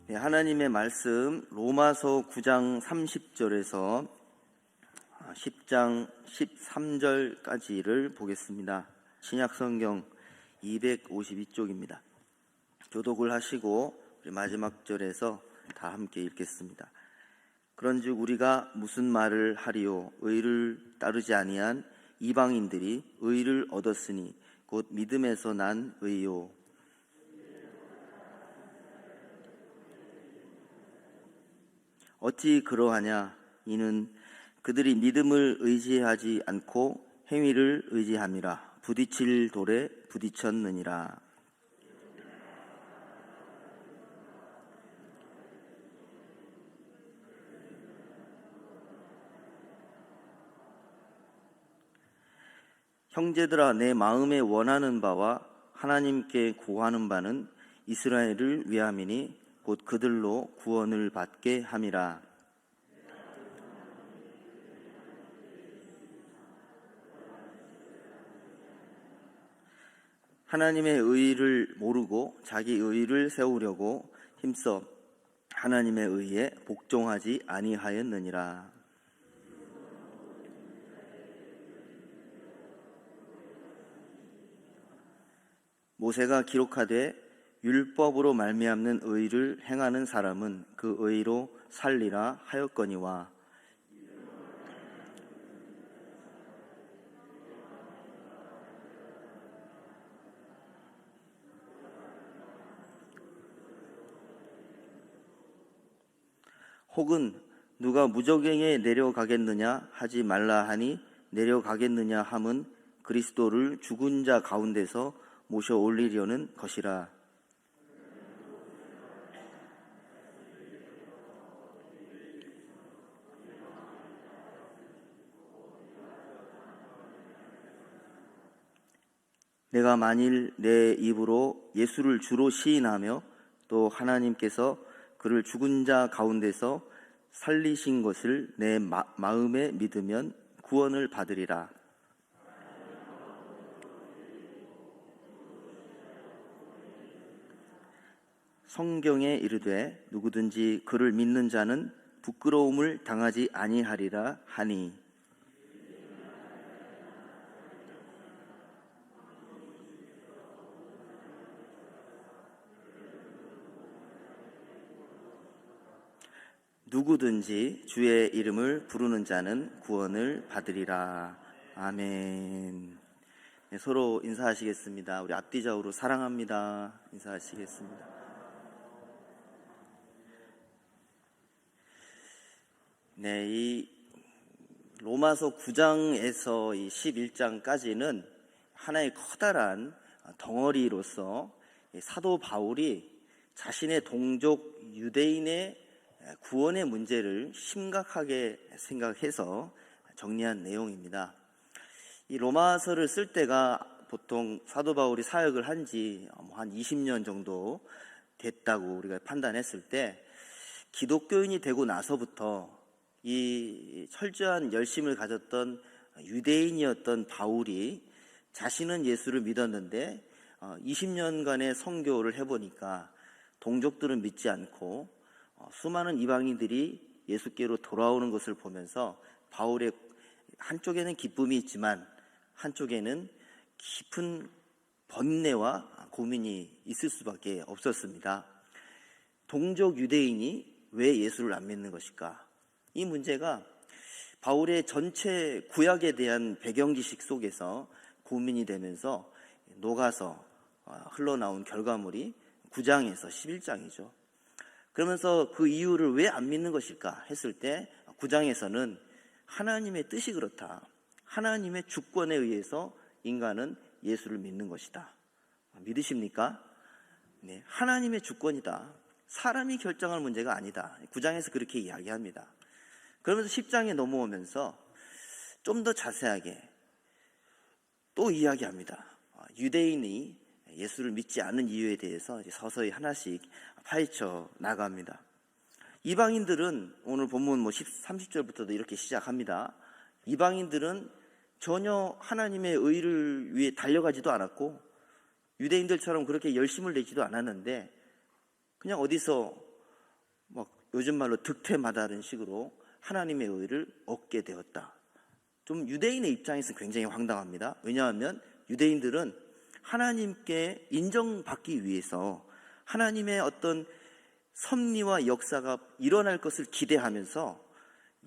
네, 하나님의 말씀 로마서 9장 30절에서 10장 13절까지를 보겠습니다. 신약성경 252쪽입니다. 교독을 하시고 우리 마지막 절에서 다 함께 읽겠습니다. 그런즉 우리가 무슨 말을 하리요? 의를 따르지 아니한 이방인들이 의를 얻었으니 곧 믿음에서 난 의요. 어찌 그러하냐? 이는 그들이 믿음을 의지하지 않고 행위를 의지함이라. 부딪힐 돌에 부딪혔느니라. 형제들아, 내 마음에 원하는 바와 하나님께 구하는 바는 이스라엘을 위함이니 곧 그들로 구원을 받게 함이라. 하나님의 의를 모르고 자기 의를 세우려고 힘써 하나님의 의에 복종하지 아니하였느니라. 모세가 기록하되 율법으로 말미암는 의를 행하는 사람은 그 의로 살리라 하였거니와 혹은 누가 무저갱에 내려가겠느냐 하지 말라 하니 내려가겠느냐 함은 그리스도를 죽은 자 가운데서 모셔 올리려는 것이라. 내가 만일 내 입으로 예수를 주로 시인하며 또 하나님께서 그를 죽은 자 가운데서 살리신 것을 내 마음에 믿으면 구원을 받으리라. 성경에 이르되 누구든지 그를 믿는 자는 부끄러움을 당하지 아니하리라 하니 누구든지 주의 이름을 부르는 자는 구원을 받으리라. 아멘. 네, 서로 인사하시겠습니다. 우리 앞뒤좌우로 사랑합니다. 인사하시겠습니다. 네, 이 로마서 9장에서 이 11장까지는 하나의 커다란 덩어리로서 사도 바울이 자신의 동족 유대인의 구원의 문제를 심각하게 생각해서 정리한 내용입니다. 이 로마서를 쓸 때가 보통 사도 바울이 사역을 한 지 한 20년 정도 됐다고 우리가 판단했을 때 기독교인이 되고 나서부터 이 철저한 열심을 가졌던 유대인이었던 바울이 자신은 예수를 믿었는데 20년간의 선교를 해보니까 동족들은 믿지 않고 수많은 이방인들이 예수께로 돌아오는 것을 보면서 바울의 한쪽에는 기쁨이 있지만 한쪽에는 깊은 번뇌와 고민이 있을 수밖에 없었습니다. 동족 유대인이 왜 예수를 안 믿는 것일까? 이 문제가 바울의 전체 구약에 대한 배경지식 속에서 고민이 되면서 녹아서 흘러나온 결과물이 9장에서 11장이죠. 그러면서 그 이유를 왜 안 믿는 것일까 했을 때 9장에서는 하나님의 뜻이 그렇다. 하나님의 주권에 의해서 인간은 예수를 믿는 것이다. 믿으십니까? 네, 하나님의 주권이다. 사람이 결정할 문제가 아니다. 9장에서 그렇게 이야기합니다. 그러면서 10장에 넘어오면서 좀 더 자세하게 또 이야기합니다. 유대인이 예수를 믿지 않는 이유에 대해서 서서히 하나씩 파헤쳐 나갑니다. 이방인들은 오늘 본문 30절부터도 이렇게 시작합니다. 이방인들은 전혀 하나님의 의를 위해 달려가지도 않았고 유대인들처럼 그렇게 열심을 내지도 않았는데 그냥 어디서 요즘 말로 득템하다는 식으로 하나님의 의를 얻게 되었다. 좀 유대인의 입장에서 굉장히 황당합니다. 왜냐하면 유대인들은 하나님께 인정받기 위해서 하나님의 어떤 섭리와 역사가 일어날 것을 기대하면서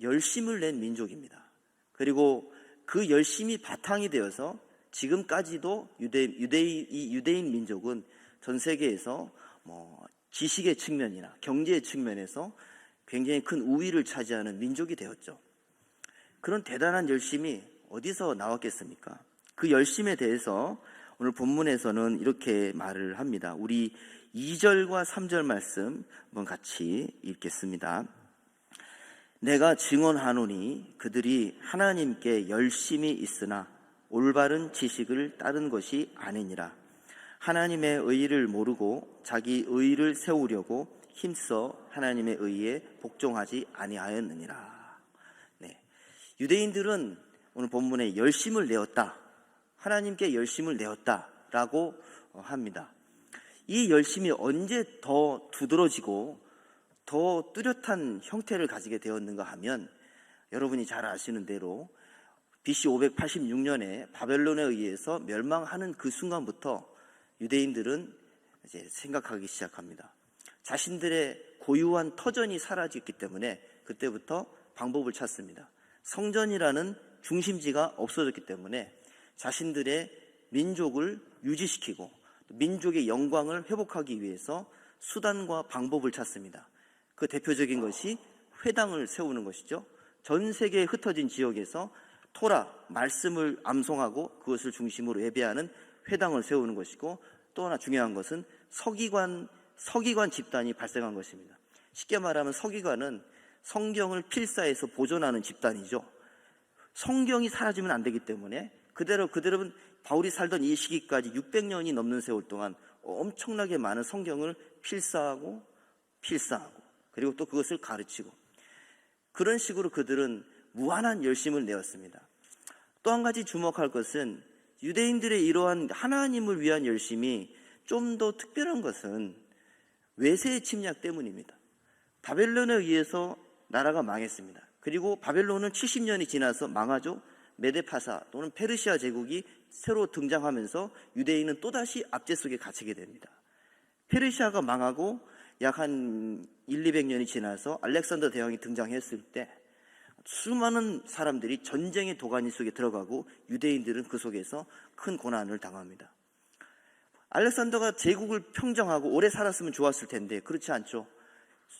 열심을 낸 민족입니다. 그리고 그 열심이 바탕이 되어서 지금까지도 유대인 민족은 전 세계에서 지식의 측면이나 경제의 측면에서 굉장히 큰 우위를 차지하는 민족이 되었죠. 그런 대단한 열심이 어디서 나왔겠습니까? 그 열심에 대해서 오늘 본문에서는 이렇게 말을 합니다. 우리 2절과 3절 말씀 한번 같이 읽겠습니다. 내가 증언하노니 그들이 하나님께 열심히 있으나 올바른 지식을 따른 것이 아니니라. 하나님의 의의를 모르고 자기 의의를 세우려고 힘써 하나님의 의의에 복종하지 아니하였느니라. 네. 유대인들은 오늘 본문에 열심을 내었다, 하나님께 열심을 내었다라고 합니다. 이 열심이 언제 더 두드러지고 더 뚜렷한 형태를 가지게 되었는가 하면, 여러분이 잘 아시는 대로 BC 586년에 바벨론에 의해서 멸망하는 그 순간부터 유대인들은 이제 생각하기 시작합니다. 자신들의 고유한 터전이 사라졌기 때문에 그때부터 방법을 찾습니다. 성전이라는 중심지가 없어졌기 때문에 자신들의 민족을 유지시키고 민족의 영광을 회복하기 위해서 수단과 방법을 찾습니다. 그 대표적인 것이 회당을 세우는 것이죠. 전 세계에 흩어진 지역에서 토라, 말씀을 암송하고 그것을 중심으로 예배하는 회당을 세우는 것이고, 또 하나 중요한 것은 서기관 집단이 발생한 것입니다. 쉽게 말하면 서기관은 성경을 필사해서 보존하는 집단이죠. 성경이 사라지면 안 되기 때문에 그대로 바울이 살던 이 시기까지 600년이 넘는 세월 동안 엄청나게 많은 성경을 필사하고 그리고 또 그것을 가르치고, 그런 식으로 그들은 무한한 열심을 내었습니다. 또 한 가지 주목할 것은 유대인들의 이러한 하나님을 위한 열심이 좀 더 특별한 것은 외세의 침략 때문입니다. 바벨론에 의해서 나라가 망했습니다. 그리고 바벨론은 70년이 지나서 망하죠. 메데파사 또는 페르시아 제국이 새로 등장하면서 유대인은 또다시 압제 속에 갇히게 됩니다. 페르시아가 망하고 약 한 200년이 지나서 알렉산더 대왕이 등장했을 때 수많은 사람들이 전쟁의 도가니 속에 들어가고 유대인들은 그 속에서 큰 고난을 당합니다. 알렉산더가 제국을 평정하고 오래 살았으면 좋았을 텐데 그렇지 않죠.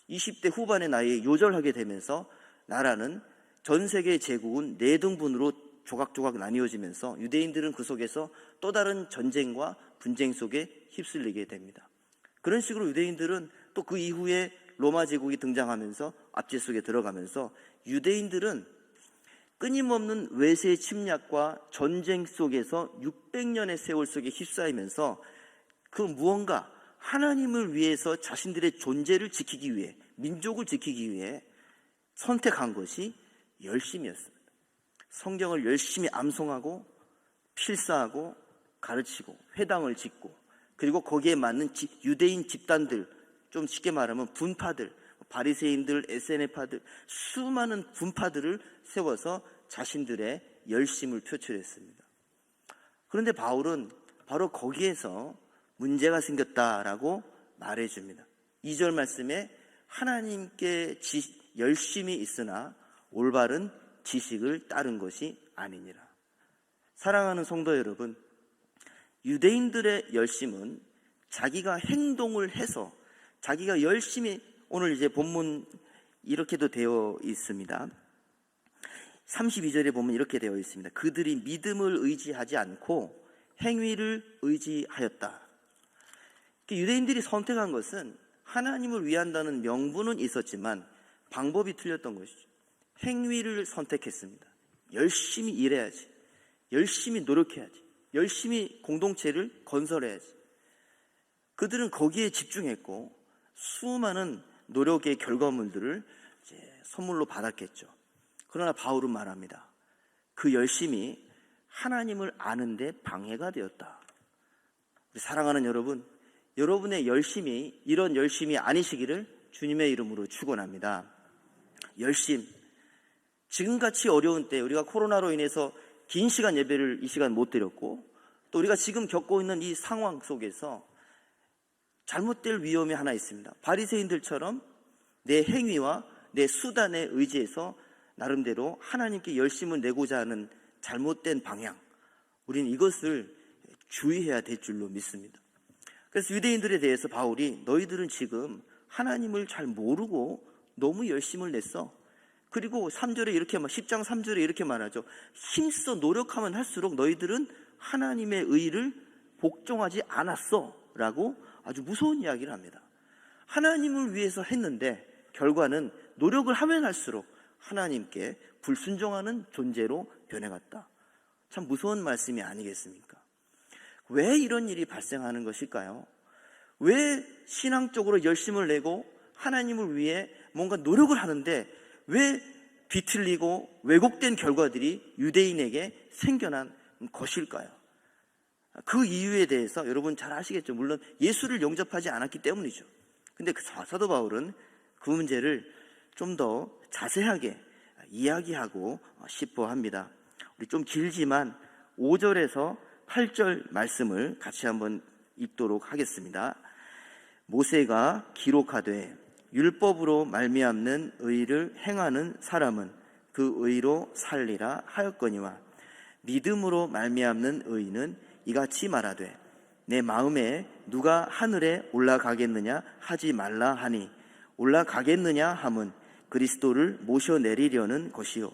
20대 후반의 나이에 요절하게 되면서 나라는, 전 세계의 제국은 4등분으로 조각조각 나뉘어지면서 유대인들은 그 속에서 또 다른 전쟁과 분쟁 속에 휩쓸리게 됩니다. 그런 식으로 유대인들은 또 그 이후에 로마 제국이 등장하면서 압제 속에 들어가면서 유대인들은 끊임없는 외세의 침략과 전쟁 속에서 600년의 세월 속에 휩싸이면서 그 무언가 하나님을 위해서 자신들의 존재를 지키기 위해, 민족을 지키기 위해 선택한 것이 열심이었습니다. 성경을 열심히 암송하고 필사하고 가르치고 회당을 짓고, 그리고 거기에 맞는 유대인 집단들, 좀 쉽게 말하면 분파들, 바리새인들, 에세네파들, 수많은 분파들을 세워서 자신들의 열심을 표출했습니다. 그런데 바울은 바로 거기에서 문제가 생겼다라고 말해줍니다. 2절 말씀에 하나님께 열심이 있으나 올바른 지식을 따른 것이 아니니라. 사랑하는 성도 여러분, 유대인들의 열심은 자기가 행동을 해서, 자기가 열심히, 오늘 이제 본문 이렇게도 되어 있습니다. 32절에 보면 이렇게 되어 있습니다. 그들이 믿음을 의지하지 않고 행위를 의지하였다. 유대인들이 선택한 것은 하나님을 위한다는 명분은 있었지만 방법이 틀렸던 것이죠. 행위를 선택했습니다. 열심히 일해야지, 열심히 노력해야지, 열심히 공동체를 건설해야지. 그들은 거기에 집중했고 수많은 노력의 결과물들을 이제 선물로 받았겠죠. 그러나 바울은 말합니다. 그 열심이 하나님을 아는데 방해가 되었다. 우리 사랑하는 여러분, 여러분의 열심이 이런 열심이 아니시기를 주님의 이름으로 축원합니다. 열심. 지금같이 어려운 때, 우리가 코로나로 인해서 긴 시간 예배를 이 시간 못 드렸고, 또 우리가 지금 겪고 있는 이 상황 속에서 잘못될 위험이 하나 있습니다. 바리새인들처럼 내 행위와 내 수단에 의지해서 나름대로 하나님께 열심을 내고자 하는 잘못된 방향, 우리는 이것을 주의해야 될 줄로 믿습니다. 그래서 유대인들에 대해서 바울이 너희들은 지금 하나님을 잘 모르고 너무 열심을 냈어. 그리고 3절에 이렇게 10장 3절에 이렇게 말하죠. 힘써 노력하면 할수록 너희들은 하나님의 의를 복종하지 않았어 라고 아주 무서운 이야기를 합니다. 하나님을 위해서 했는데 결과는 노력을 하면 할수록 하나님께 불순종하는 존재로 변해갔다. 참 무서운 말씀이 아니겠습니까? 왜 이런 일이 발생하는 것일까요? 왜 신앙적으로 열심을 내고 하나님을 위해 뭔가 노력을 하는데 왜 뒤틀리고 왜곡된 결과들이 유대인에게 생겨난 것일까요? 그 이유에 대해서 여러분 잘 아시겠죠? 물론 예수를 영접하지 않았기 때문이죠. 근데 사도 바울은 그 문제를 좀 더 자세하게 이야기하고 싶어 합니다. 우리 좀 길지만 5절에서 8절 말씀을 같이 한번 읽도록 하겠습니다. 모세가 기록하되 율법으로 말미암는 의를 행하는 사람은 그 의로 살리라 하였거니와 믿음으로 말미암는 의는 이같이 말하되 내 마음에 누가 하늘에 올라가겠느냐 하지 말라 하니 올라가겠느냐 함은 그리스도를 모셔내리려는 것이요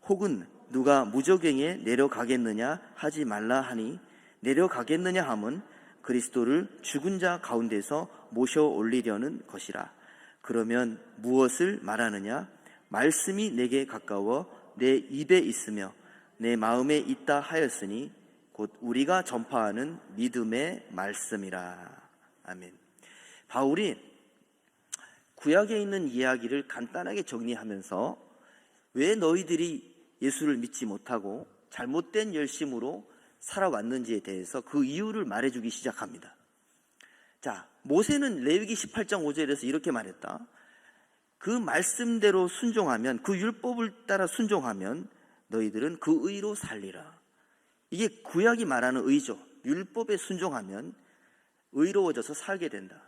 혹은 누가 무저갱에 내려가겠느냐 하지 말라 하니 내려가겠느냐 함은 그리스도를 죽은 자 가운데서 모셔 올리려는 것이라. 그러면 무엇을 말하느냐? 말씀이 내게 가까워 내 입에 있으며 내 마음에 있다 하였으니 곧 우리가 전파하는 믿음의 말씀이라. 아멘. 바울이 구약에 있는 이야기를 간단하게 정리하면서 왜 너희들이 예수를 믿지 못하고 잘못된 열심으로 살아왔는지에 대해서 그 이유를 말해주기 시작합니다. 자, 모세는 레위기 18장 5절에서 이렇게 말했다. 그 말씀대로 순종하면, 그 율법을 따라 순종하면 너희들은 그 의로 살리라. 이게 구약이 말하는 의죠. 율법에 순종하면 의로워져서 살게 된다.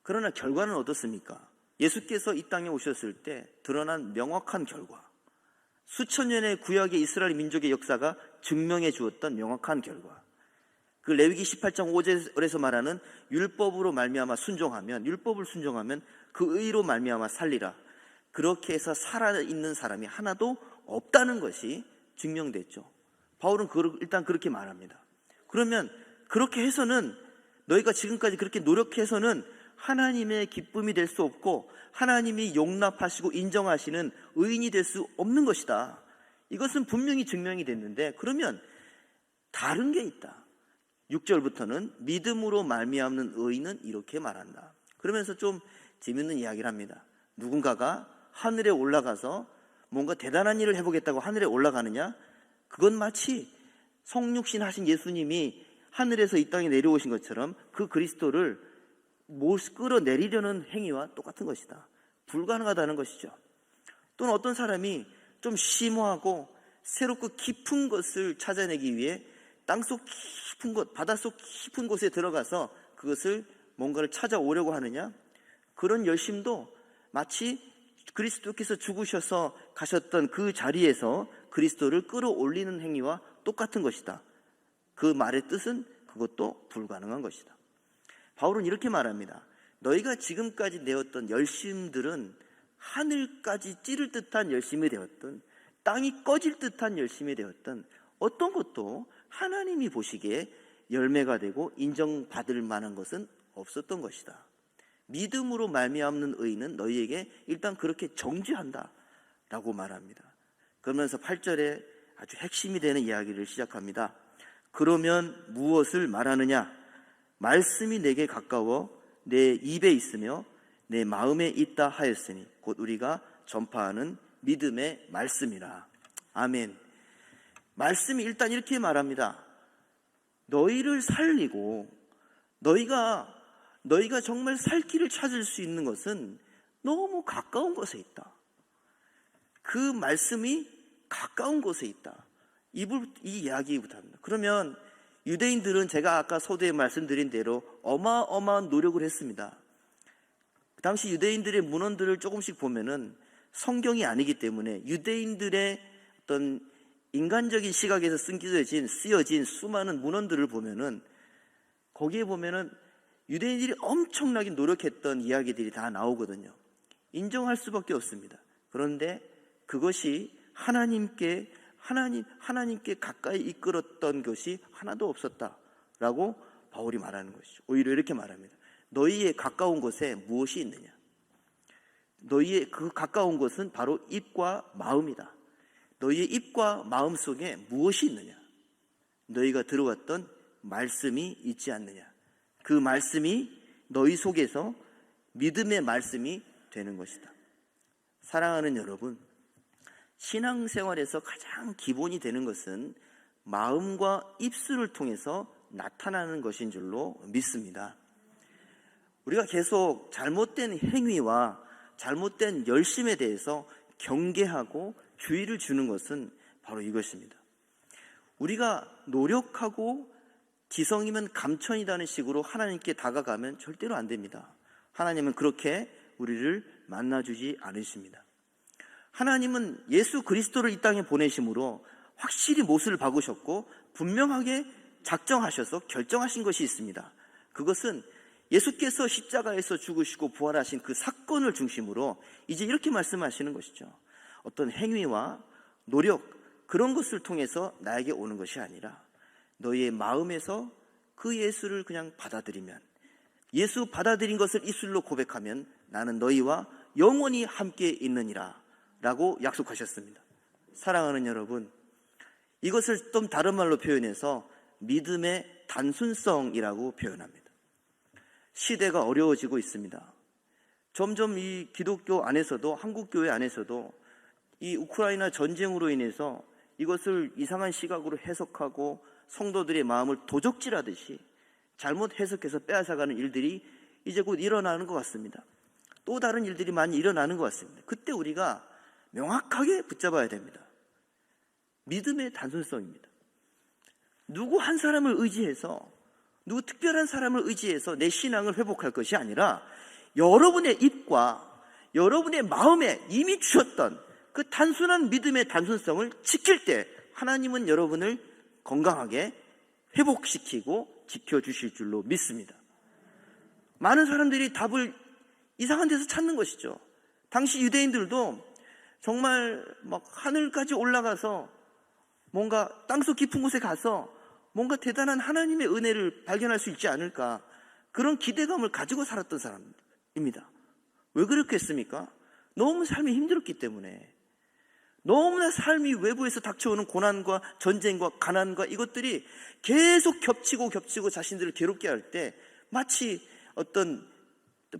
그러나 결과는 어떻습니까? 예수께서 이 땅에 오셨을 때 드러난 명확한 결과, 수천 년의 구약의 이스라엘 민족의 역사가 증명해 주었던 명확한 결과, 그 레위기 18장 5절에서 말하는 율법으로 말미암아 순종하면, 율법을 순종하면 그 의로 말미암아 살리라. 그렇게 해서 살아있는 사람이 하나도 없다는 것이 증명됐죠. 바울은 일단 그렇게 말합니다. 그러면 그렇게 해서는, 너희가 지금까지 그렇게 노력해서는 하나님의 기쁨이 될 수 없고 하나님이 용납하시고 인정하시는 의인이 될 수 없는 것이다. 이것은 분명히 증명이 됐는데, 그러면 다른 게 있다. 6절부터는 믿음으로 말미암는 의인은 이렇게 말한다. 그러면서 좀 재밌는 이야기를 합니다. 누군가가 하늘에 올라가서 뭔가 대단한 일을 해보겠다고 하늘에 올라가느냐? 그건 마치 성육신 하신 예수님이 하늘에서 이 땅에 내려오신 것처럼 그 그리스도를 끌어내리려는 행위와 똑같은 것이다. 불가능하다는 것이죠. 또는 어떤 사람이 좀 심오하고 새롭고 깊은 것을 찾아내기 위해 땅속 깊은 곳, 바닷속 깊은 곳에 들어가서 그것을 뭔가를 찾아오려고 하느냐? 그런 열심도 마치 그리스도께서 죽으셔서 가셨던 그 자리에서 그리스도를 끌어올리는 행위와 똑같은 것이다. 그 말의 뜻은 그것도 불가능한 것이다. 바울은 이렇게 말합니다. 너희가 지금까지 내었던 열심들은 하늘까지 찌를 듯한 열심이 되었던, 땅이 꺼질 듯한 열심이 되었던 어떤 것도 하나님이 보시기에 열매가 되고 인정받을 만한 것은 없었던 것이다. 믿음으로 말미암는 의인은 너희에게 일단 그렇게 정죄한다 라고 말합니다. 그러면서 8절에 아주 핵심이 되는 이야기를 시작합니다. 그러면 무엇을 말하느냐? 말씀이 내게 가까워 내 입에 있으며 내 마음에 있다 하였으니 곧 우리가 전파하는 믿음의 말씀이라. 아멘. 말씀이 일단 이렇게 말합니다. 너희를 살리고 너희가 정말 살 길을 찾을 수 있는 것은 너무 가까운 곳에 있다. 그 말씀이 가까운 곳에 있다. 이 이야기부터 합니다. 그러면 유대인들은 제가 아까 서두에 말씀드린 대로 어마어마한 노력을 했습니다. 그 당시 유대인들의 문헌들을 조금씩 보면은 성경이 아니기 때문에 유대인들의 어떤 인간적인 시각에서 쓰여진 수많은 문헌들을 보면은 거기에 보면은 유대인들이 엄청나게 노력했던 이야기들이 다 나오거든요. 인정할 수밖에 없습니다. 그런데 그것이 하나님께 가까이 이끌었던 것이 하나도 없었다라고 바울이 말하는 것이죠. 오히려 이렇게 말합니다. 너희의 가까운 곳에 무엇이 있느냐? 너희의 그 가까운 곳은 바로 입과 마음이다. 너희의 입과 마음 속에 무엇이 있느냐? 너희가 들어왔던 말씀이 있지 않느냐? 그 말씀이 너희 속에서 믿음의 말씀이 되는 것이다. 사랑하는 여러분, 신앙생활에서 가장 기본이 되는 것은 마음과 입술을 통해서 나타나는 것인 줄로 믿습니다. 우리가 계속 잘못된 행위와 잘못된 열심에 대해서 경계하고 주의를 주는 것은 바로 이것입니다. 우리가 노력하고 지성이면 감천이라는 식으로 하나님께 다가가면 절대로 안 됩니다. 하나님은 그렇게 우리를 만나주지 않으십니다. 하나님은 예수 그리스도를 이 땅에 보내심으로 확실히 못을 박으셨고 분명하게 작정하셔서 결정하신 것이 있습니다. 그것은 예수께서 십자가에서 죽으시고 부활하신 그 사건을 중심으로 이제 이렇게 말씀하시는 것이죠. 어떤 행위와 노력, 그런 것을 통해서 나에게 오는 것이 아니라 너희의 마음에서 그 예수를 그냥 받아들이면, 예수 받아들인 것을 입술로 고백하면 나는 너희와 영원히 함께 있느니라 라고 약속하셨습니다. 사랑하는 여러분, 이것을 좀 다른 말로 표현해서 믿음의 단순성이라고 표현합니다. 시대가 어려워지고 있습니다. 점점 이 기독교 안에서도, 한국교회 안에서도 이 우크라이나 전쟁으로 인해서 이것을 이상한 시각으로 해석하고 성도들의 마음을 도적질하듯이 잘못 해석해서 빼앗아가는 일들이 이제 곧 일어나는 것 같습니다. 또 다른 일들이 많이 일어나는 것 같습니다. 그때 우리가 명확하게 붙잡아야 됩니다. 믿음의 단순성입니다. 누구 한 사람을 의지해서, 누구 특별한 사람을 의지해서 내 신앙을 회복할 것이 아니라 여러분의 입과 여러분의 마음에 이미 주셨던 그 단순한 믿음의 단순성을 지킬 때 하나님은 여러분을 건강하게 회복시키고 지켜주실 줄로 믿습니다. 많은 사람들이 답을 이상한 데서 찾는 것이죠. 당시 유대인들도 정말 막 하늘까지 올라가서 뭔가 땅속 깊은 곳에 가서 뭔가 대단한 하나님의 은혜를 발견할 수 있지 않을까, 그런 기대감을 가지고 살았던 사람입니다. 왜 그렇겠습니까? 너무 삶이 힘들었기 때문에. 너무나 삶이 외부에서 닥쳐오는 고난과 전쟁과 가난과 이것들이 계속 겹치고 자신들을 괴롭게 할 때 마치 어떤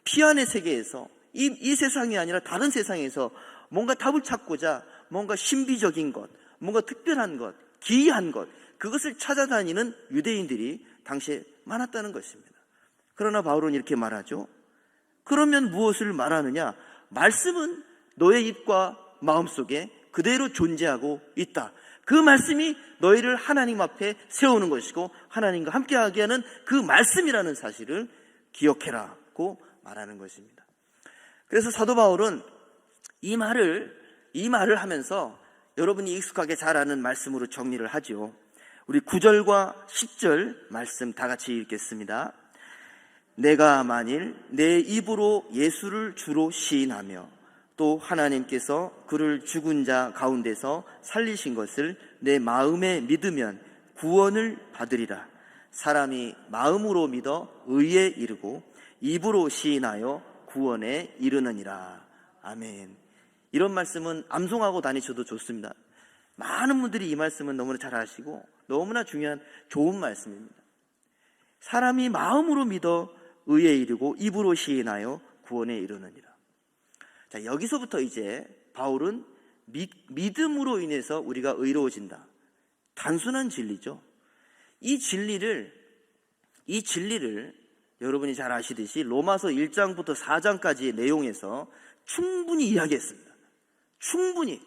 피안의 세계에서 이 세상이 아니라 다른 세상에서 뭔가 답을 찾고자 뭔가 신비적인 것, 뭔가 특별한 것, 기이한 것, 그것을 찾아다니는 유대인들이 당시에 많았다는 것입니다. 그러나 바울은 이렇게 말하죠. 그러면 무엇을 말하느냐? 말씀은 너의 입과 마음속에 그대로 존재하고 있다. 그 말씀이 너희를 하나님 앞에 세우는 것이고 하나님과 함께하게 하는 그 말씀이라는 사실을 기억해라고 말하는 것입니다. 그래서 사도 바울은 이 말을 하면서 여러분이 익숙하게 잘 아는 말씀으로 정리를 하죠. 우리 9절과 10절 말씀 다 같이 읽겠습니다. 내가 만일 내 입으로 예수를 주로 시인하며 또 하나님께서 그를 죽은 자 가운데서 살리신 것을 내 마음에 믿으면 구원을 받으리라. 사람이 마음으로 믿어 의에 이르고 입으로 시인하여 구원에 이르느니라. 아멘. 이런 말씀은 암송하고 다니셔도 좋습니다. 많은 분들이 이 말씀은 너무나 잘 아시고 너무나 중요한 좋은 말씀입니다. 사람이 마음으로 믿어 의에 이르고 입으로 시인하여 구원에 이르느니라. 자, 여기서부터 이제 바울은 믿음으로 인해서 우리가 의로워진다. 단순한 진리죠. 이 진리를 여러분이 잘 아시듯이 로마서 1장부터 4장까지의 내용에서 충분히 이야기했습니다. 충분히.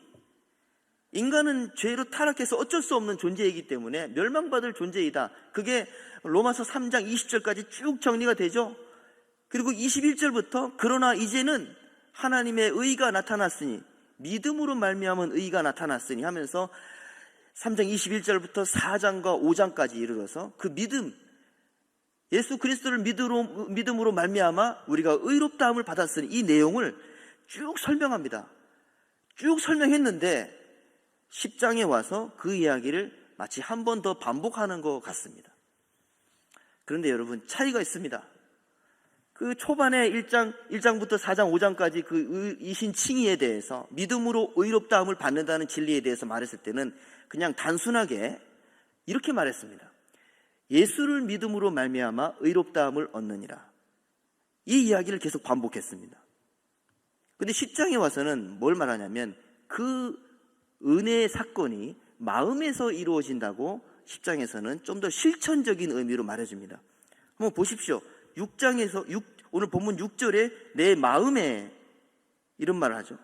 인간은 죄로 타락해서 어쩔 수 없는 존재이기 때문에 멸망받을 존재이다. 그게 로마서 3장 20절까지 쭉 정리가 되죠. 그리고 21절부터 그러나 이제는 하나님의 의가 나타났으니 믿음으로 말미암은 의가 나타났으니 하면서 3장 21절부터 4장과 5장까지 이르러서 그 믿음, 예수 그리스도를 믿음으로 말미암아 우리가 의롭다함을 받았으니 이 내용을 쭉 설명합니다. 쭉 설명했는데 10장에 와서 그 이야기를 마치 한 번 더 반복하는 것 같습니다. 그런데 여러분, 차이가 있습니다. 그 초반에 1장부터 4장, 5장까지 그 이신 칭의에 대해서 믿음으로 의롭다함을 받는다는 진리에 대해서 말했을 때는 그냥 단순하게 이렇게 말했습니다. 예수를 믿음으로 말미암아 의롭다함을 얻느니라. 이 이야기를 계속 반복했습니다. 근데 10장에 와서는 뭘 말하냐면 그 은혜의 사건이 마음에서 이루어진다고 10장에서는 좀 더 실천적인 의미로 말해줍니다. 한번 보십시오. 6장에서 오늘 본문 6절에 내 마음에 이런 말을 하죠.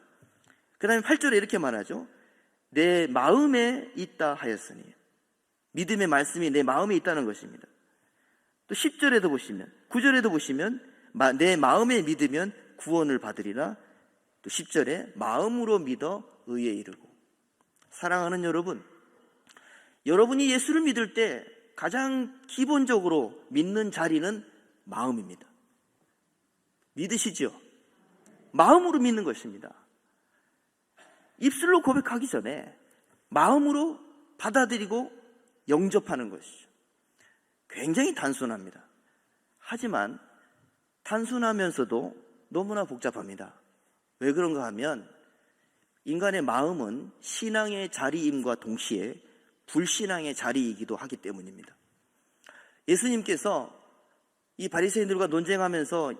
그 다음에 8절에 이렇게 말하죠. 내 마음에 있다 하였으니, 믿음의 말씀이 내 마음에 있다는 것입니다. 또 10절에도 보시면, 9절에도 보시면 내 마음에 믿으면 구원을 받으리라. 또 10절에 마음으로 믿어 의에 이르고. 사랑하는 여러분, 여러분이 예수를 믿을 때 가장 기본적으로 믿는 자리는 마음입니다. 믿으시죠? 마음으로 믿는 것입니다. 입술로 고백하기 전에 마음으로 받아들이고 영접하는 것이죠. 굉장히 단순합니다. 하지만 단순하면서도 너무나 복잡합니다. 왜 그런가 하면 인간의 마음은 신앙의 자리임과 동시에 불신앙의 자리이기도 하기 때문입니다. 예수님께서 이 바리새인들과 논쟁하면서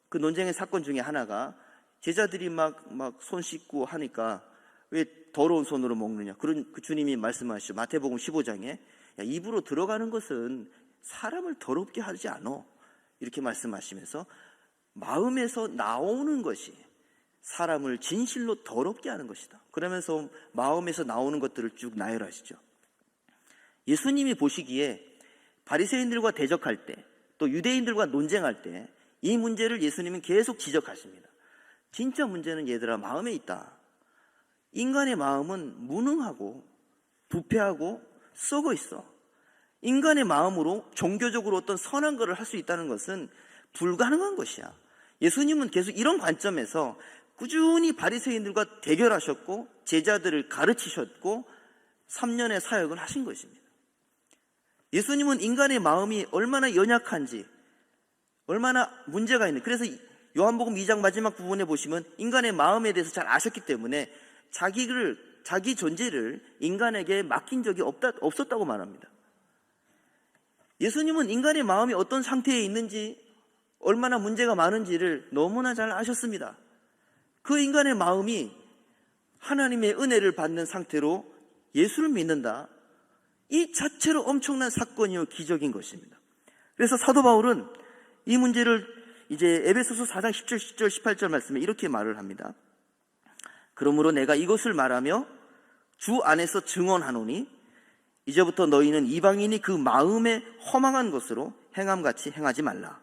그 논쟁의 사건 중에 하나가 제자들이 막 손 씻고 하니까 왜 더러운 손으로 먹느냐. 그 주님이 말씀하시죠. 마태복음 15장에 야, 입으로 들어가는 것은 사람을 더럽게 하지 않아. 이렇게 말씀하시면서 마음에서 나오는 것이 사람을 진실로 더럽게 하는 것이다. 그러면서 마음에서 나오는 것들을 쭉 나열하시죠. 예수님이 보시기에 바리새인들과 대적할 때, 또 유대인들과 논쟁할 때 이 문제를 예수님은 계속 지적하십니다. 진짜 문제는 얘들아 마음에 있다. 인간의 마음은 무능하고 부패하고 썩어 있어. 인간의 마음으로 종교적으로 어떤 선한 것을 할 수 있다는 것은 불가능한 것이야. 예수님은 계속 이런 관점에서 꾸준히 바리새인들과 대결하셨고 제자들을 가르치셨고 3년의 사역을 하신 것입니다. 예수님은 인간의 마음이 얼마나 연약한지, 얼마나 문제가 있는지, 그래서 요한복음 2장 마지막 부분에 보시면 인간의 마음에 대해서 잘 아셨기 때문에 자기 존재를 인간에게 맡긴 적이 없었다고 말합니다. 예수님은 인간의 마음이 어떤 상태에 있는지, 얼마나 문제가 많은지를 너무나 잘 아셨습니다. 그 인간의 마음이 하나님의 은혜를 받는 상태로 예수를 믿는다. 이 자체로 엄청난 사건이요 기적인 것입니다. 그래서 사도 바울은 이 문제를 이제 에베소서 4장 10절, 10절, 18절 말씀에 이렇게 말을 합니다. 그러므로 내가 이것을 말하며 주 안에서 증언하노니 이제부터 너희는 이방인이 그 마음에 허망한 것으로 행함같이 행하지 말라.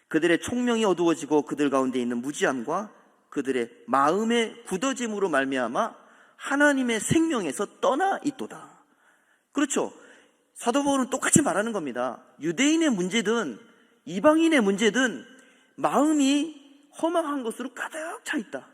그들의 총명이 어두워지고 그들 가운데 있는 무지함과 그들의 마음의 굳어짐으로 말미암아 하나님의 생명에서 떠나 있도다. 그렇죠. 사도 바울은 똑같이 말하는 겁니다. 유대인의 문제든 이방인의 문제든 마음이 허망한 것으로 가득 차 있다.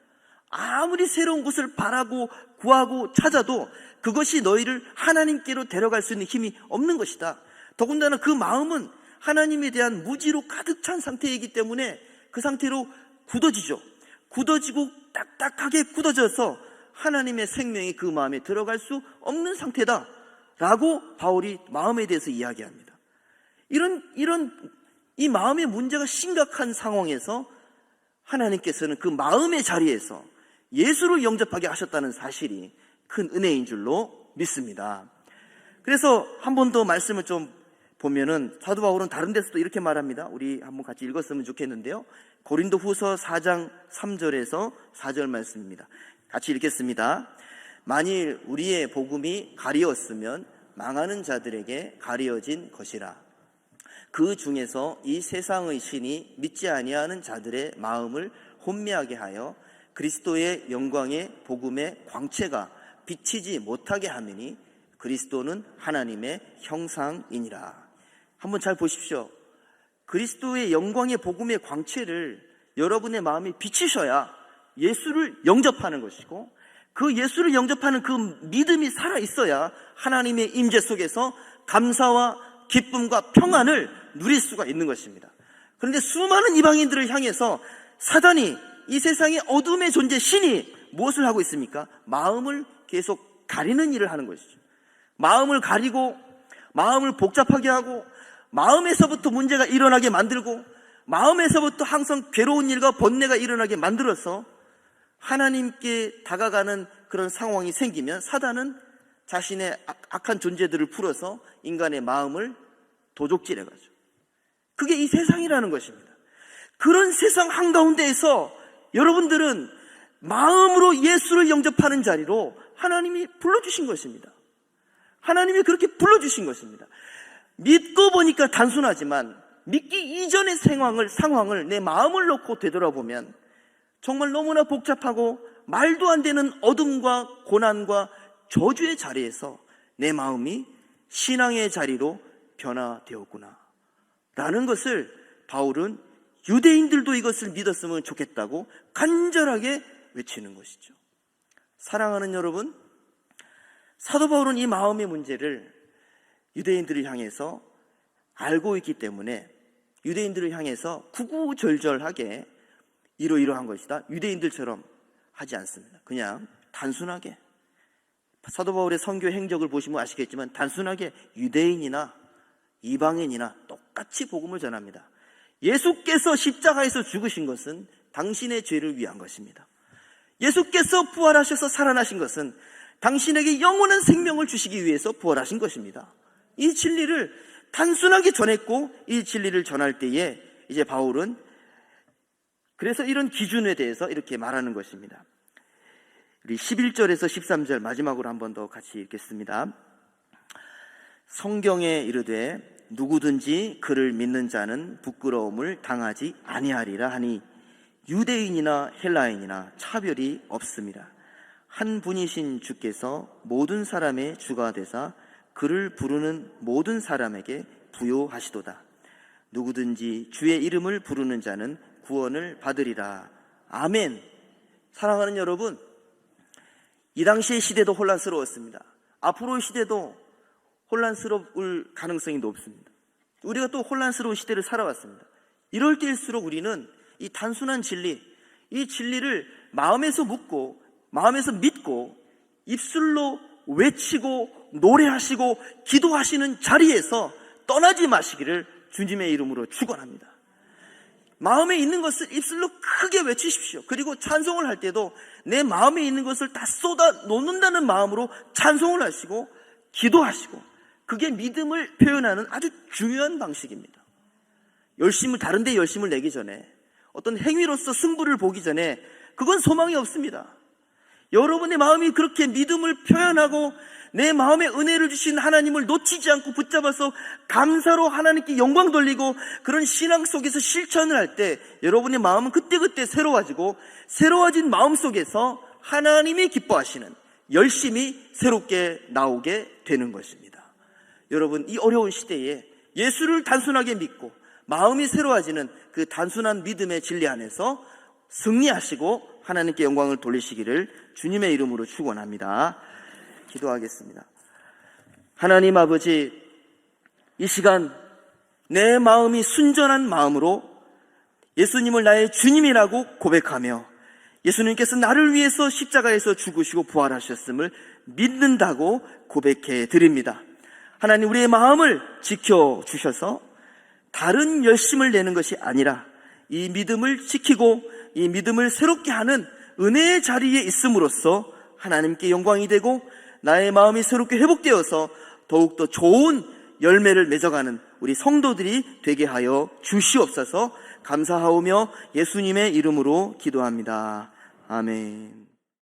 아무리 새로운 것을 바라고 구하고 찾아도 그것이 너희를 하나님께로 데려갈 수 있는 힘이 없는 것이다. 더군다나 그 마음은 하나님에 대한 무지로 가득 찬 상태이기 때문에 그 상태로 굳어지죠. 굳어지고 딱딱하게 굳어져서 하나님의 생명이 그 마음에 들어갈 수 없는 상태다 라고 바울이 마음에 대해서 이야기합니다. 이 마음의 문제가 심각한 상황에서 하나님께서는 그 마음의 자리에서 예수를 영접하게 하셨다는 사실이 큰 은혜인 줄로 믿습니다. 그래서 한 번 더 말씀을 좀 보면은 사도 바울은 다른 데서도 이렇게 말합니다. 우리 한번 같이 읽었으면 좋겠는데요. 고린도 후서 4장 3절에서 4절 말씀입니다. 같이 읽겠습니다. 만일 우리의 복음이 가리웠으면 망하는 자들에게 가리워진 것이라. 그 중에서 이 세상의 신이 믿지 아니하는 자들의 마음을 혼미하게 하여 그리스도의 영광의 복음의 광채가 비치지 못하게 하느니 그리스도는 하나님의 형상이니라. 한번 잘 보십시오. 그리스도의 영광의 복음의 광채를 여러분의 마음에 비치셔야 예수를 영접하는 것이고, 그 예수를 영접하는 그 믿음이 살아있어야 하나님의 임재 속에서 감사와 기쁨과 평안을 누릴 수가 있는 것입니다. 그런데 수많은 이방인들을 향해서 사단이, 이 세상의 어둠의 존재 신이 무엇을 하고 있습니까? 마음을 계속 가리는 일을 하는 것이죠. 마음을 가리고, 마음을 복잡하게 하고, 마음에서부터 문제가 일어나게 만들고, 마음에서부터 항상 괴로운 일과 번뇌가 일어나게 만들어서 하나님께 다가가는 그런 상황이 생기면 사단은 자신의 악한 존재들을 풀어서 인간의 마음을 도적질해가죠. 그게 이 세상이라는 것입니다. 그런 세상 한가운데에서 여러분들은 마음으로 예수를 영접하는 자리로 하나님이 불러주신 것입니다. 하나님이 그렇게 불러주신 것입니다. 믿고 보니까 단순하지만 믿기 이전의 상황을 내 마음을 놓고 되돌아보면 정말 너무나 복잡하고 말도 안 되는 어둠과 고난과 저주의 자리에서 내 마음이 신앙의 자리로 변화되었구나 라는 것을 바울은 유대인들도 이것을 믿었으면 좋겠다고 간절하게 외치는 것이죠. 사랑하는 여러분, 사도 바울은 이 마음의 문제를 유대인들을 향해서 알고 있기 때문에 유대인들을 향해서 구구절절하게 이러이러한 것이다, 유대인들처럼 하지 않습니다. 그냥 단순하게, 사도 바울의 선교 행적을 보시면 아시겠지만 단순하게 유대인이나 이방인이나 똑같이 복음을 전합니다. 예수께서 십자가에서 죽으신 것은 당신의 죄를 위한 것입니다. 예수께서 부활하셔서 살아나신 것은 당신에게 영원한 생명을 주시기 위해서 부활하신 것입니다. 이 진리를 단순하게 전했고, 이 진리를 전할 때에 이제 바울은 그래서 이런 기준에 대해서 이렇게 말하는 것입니다. 우리 11절에서 13절 마지막으로 한 번 더 같이 읽겠습니다. 성경에 이르되 누구든지 그를 믿는 자는 부끄러움을 당하지 아니하리라 하니 유대인이나 헬라인이나 차별이 없습니다. 한 분이신 주께서 모든 사람의 주가 되사 그를 부르는 모든 사람에게 부요하시도다. 누구든지 주의 이름을 부르는 자는 구원을 받으리라. 아멘. 사랑하는 여러분, 이 당시의 시대도 혼란스러웠습니다. 앞으로의 시대도 혼란스러울 가능성이 높습니다. 우리가 또 혼란스러운 시대를 살아왔습니다. 이럴 때일수록 우리는 이 단순한 진리, 이 진리를 마음에서 묻고 마음에서 믿고 입술로 외치고 노래하시고 기도하시는 자리에서 떠나지 마시기를 주님의 이름으로 축원합니다. 마음에 있는 것을 입술로 크게 외치십시오. 그리고 찬송을 할 때도 내 마음에 있는 것을 다 쏟아 놓는다는 마음으로 찬송을 하시고 기도하시고, 그게 믿음을 표현하는 아주 중요한 방식입니다. 다른 데 열심을 내기 전에, 어떤 행위로서 승부를 보기 전에 그건 소망이 없습니다. 여러분의 마음이 그렇게 믿음을 표현하고 내 마음에 은혜를 주신 하나님을 놓치지 않고 붙잡아서 감사로 하나님께 영광 돌리고 그런 신앙 속에서 실천을 할 때 여러분의 마음은 그때그때 새로워지고, 새로워진 마음 속에서 하나님이 기뻐하시는 열심이 새롭게 나오게 되는 것입니다. 여러분, 이 어려운 시대에 예수를 단순하게 믿고 마음이 새로워지는 그 단순한 믿음의 진리 안에서 승리하시고 하나님께 영광을 돌리시기를 주님의 이름으로 축원합니다. 기도하겠습니다. 하나님 아버지, 이 시간 내 마음이 순전한 마음으로 예수님을 나의 주님이라고 고백하며 예수님께서 나를 위해서 십자가에서 죽으시고 부활하셨음을 믿는다고 고백해 드립니다. 하나님, 우리의 마음을 지켜주셔서 다른 열심을 내는 것이 아니라 이 믿음을 지키고 이 믿음을 새롭게 하는 은혜의 자리에 있음으로써 하나님께 영광이 되고 나의 마음이 새롭게 회복되어서 더욱더 좋은 열매를 맺어가는 우리 성도들이 되게 하여 주시옵소서. 감사하오며 예수님의 이름으로 기도합니다. 아멘.